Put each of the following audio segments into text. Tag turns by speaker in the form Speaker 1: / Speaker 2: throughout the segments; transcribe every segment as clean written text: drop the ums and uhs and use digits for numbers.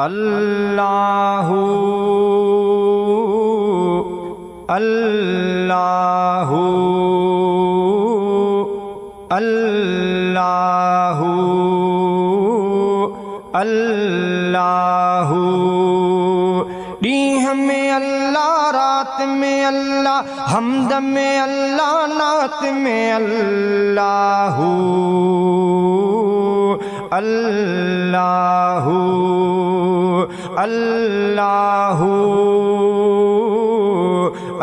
Speaker 1: अल्लाहु अल्लाहु अल्लाहु अल्लाहु। डीह में अल्लाह, रात में अल्लाह, हमद में अल्लाह, नात में अल्लाहु अल्लाहु अल्लाहु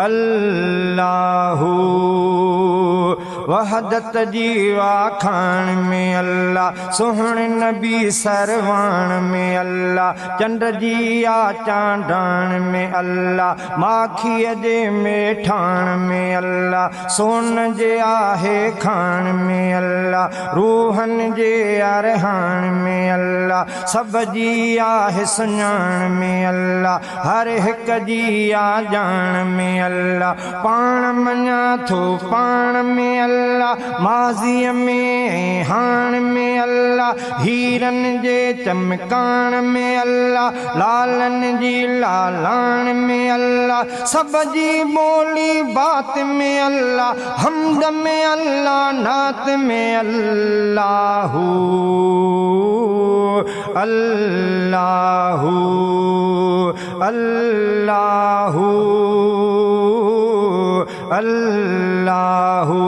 Speaker 1: अल्लाहु। वहदत जीवा खान में अल्लाह, सोहण नबी सरवान में अल्लाह, चंद्र जिया चांडान में अल्लाह, माखिया जे मेठान में अल्लाह, सोन जे आहे खान में अल्लाह, रूहन जे अरहान में अल्लाह, सब जी आहे सुञाण में अल्लाह, हर हिक जी आ जान में अल्लाह, पाण मञा थो पाण में अल्लाह, माज़ीअ में हाण में अल्लाह, हीरन जे चमकान में अल्लाह, लालन जी लालान में अल्लाह, सब जी बोली बात में अल्लाह, हमद में अल्लाह, नात में अल्लाहु अल्लाहु अल्लाहु अल्लाहु।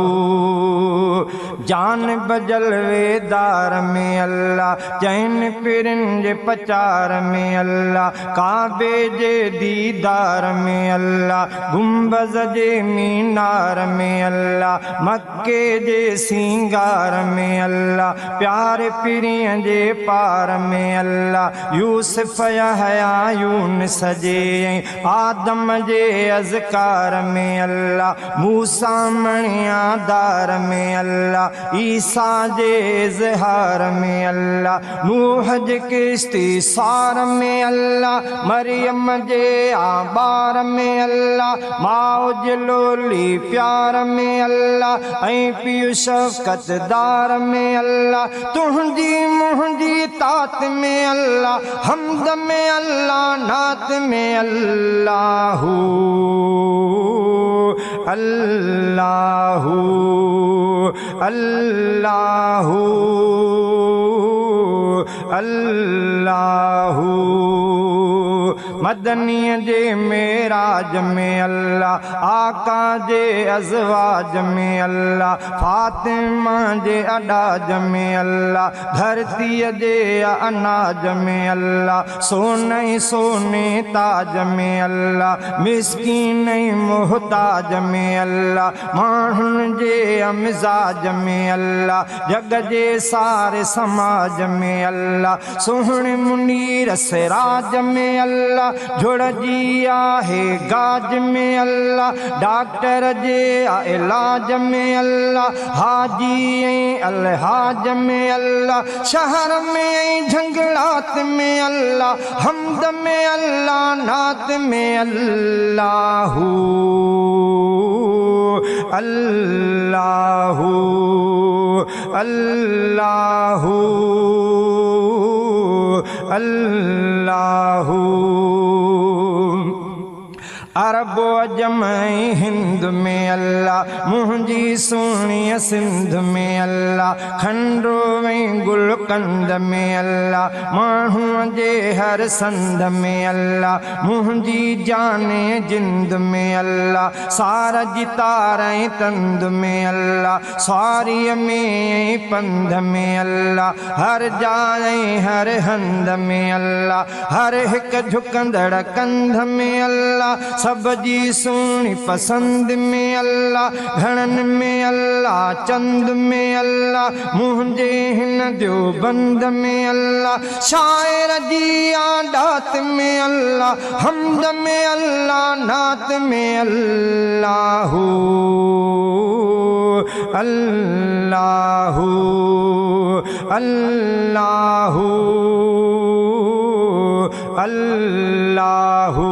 Speaker 1: जान बजलवेदार में अल्लाह, चैन पिरन जे पचार में अल्लाह, काबे जे दीदार में अल्लाह, गुंबज जे मीनार में अल्लाह, मक्के जे सिंगार में अल्लाह, प्यार पिरियं जे पार में अल्लाह, यूसुफ यहया यूनुस जे आदम जे अज़कार में अल्लाह, मूसा मणिया दार में अल्लाह, ईसा जे इज़हार में अल्लाह, नूह जे किश्ती सार में अल्लाह, मरियम जे आबार में अल्लाह, माओ जे लोली प्यार में अल्लाह, ऐं पियो शफ़क़तदार में अल्लाह, तुंहिंजी मुंहिंजी तात में अल्लाह, हमद में अल्लाह, नात में अल्लाहु अल्लाहु अल्लाहु अल्लाहु। मदनीअ जे मेराज में अल्लाह, आका जे अज़वाज में अल्लाह, फातिमा जे अडाज में अल्लाह, धरतीअ जे अनाज में अल्लाह, सोने सोने ताज में अल्लाह, मिस्कीन मोहताज में अल्लाह, माण्हुनि जे मिज़ाज में अल्लाह, जग जे सारे समाज में अल्लाह, सोहणे मुनीर सिराज में अल्लाह, जुड़ जी आहे गाज में अल्लाह, डॉक्टर जे इलाज में अल्लाह, हाजी ऐं अलहाज में अल्लाह, शहर में झंगलात में अल्लाह, हमद में अल्लाह, नात में अल्लाहु अल्लाहु अल्लाहु अल्लाहु। अरब अजम हिंद में अल्लाह, मुंहिंजी सुहिणी सिंध में अल्लाह, खंडो ऐं गुलकंद में अल्लाह, माण्हूअ जे हर संद में अल्लाह, मुंहिंजी जाने जिंद में अल्लाह, सार जी तार ऐं तंद में अल्लाह, सारीअ में पंध में अल्लाह, हर जाइ हर हंद में अल्लाह, हर हिक झुकंदड़ कंध में अल्लाह, सब जी सुहिणी पसंद में अल्लाह, घणनि में अल्लाह, चंद में अल्लाह, मुंहिंजे हिन देवबंद में अल्लाह, शाइर जी आडात में अल्लाह, हमद में अल्लाह, नात में अल्लाहु अल्लाहु अल्लाहु अल्लाहु।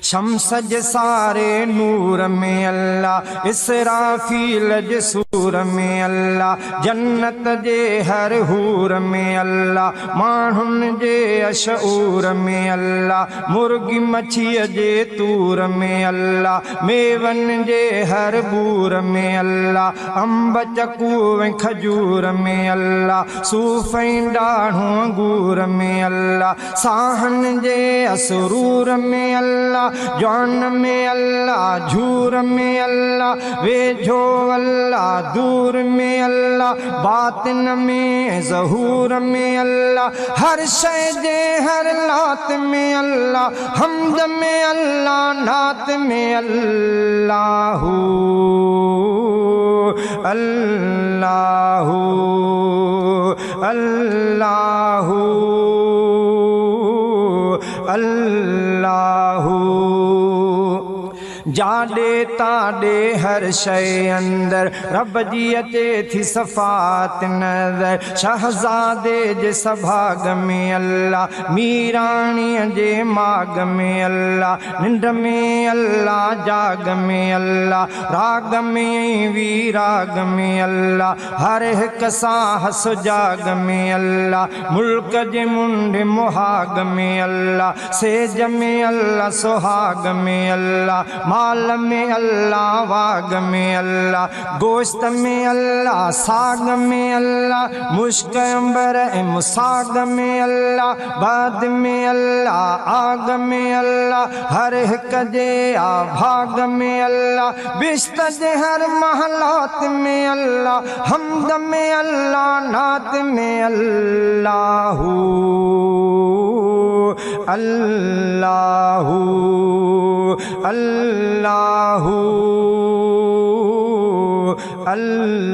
Speaker 1: शम्स जे सारे नूर में अल्लाह, इसराफील जे सूर में अल्लाह, जन्नत जे हर हूर में अल्लाह, माण्हुनि जे अशऊर में अल्लाह, मुर्गी मच्छीअ जे तूर में अल्लाह, मेवन जे हर बूर में अल्लाह, अंब चकू ऐं खजूर में अल्लाह, सूफ़ ऐं ॾाढ़ूं अंगूर में अल्लाह, साहन जे असरूर में अल्लाह, जान में अल्लाह, झूर में अल्लाह, वेझो अल्लाह, दूर में अल्लाह, बातिन में ज़हूर में अल्लाह, हर शय जे हर लात में अल्लाह, हमद में अल्लाह, नात में अल्लाह, अल्लाह अल्लाह अल्लाह। जाॾे ताॾे हर शइ अंदर रब जी अचे थी सफ़ात नज़र, शहज़ादे जे सभाग में अल्लाह, मीराणीअ जे माग में अल्लाह, निंड में अल्लाह, जाग में अल्लाह, राग में वीराग में अल्लाह, हर हिकु साह सुजाग में अल्लाह, मुल्क जे मुंड मुहाग में अल्लाह, सेज में अल्लाह, सुहाग में अल्लाह, माल में अल्लाह, वाग में अल्लाह, गोश्त में अल्लाह, साग में अल्लाह, मुश्क अंबर ऐं मुसाग में अल्लाह, बाद में अल्लाह, आग में अल्लाह, हर हिक जे आभाग में अल्लाह, बिश्त जे हर महलात में अल्लाह, हमद में अल्लाह, नात में अल्लाह, अल्लाह अल्लाह अल्लाह।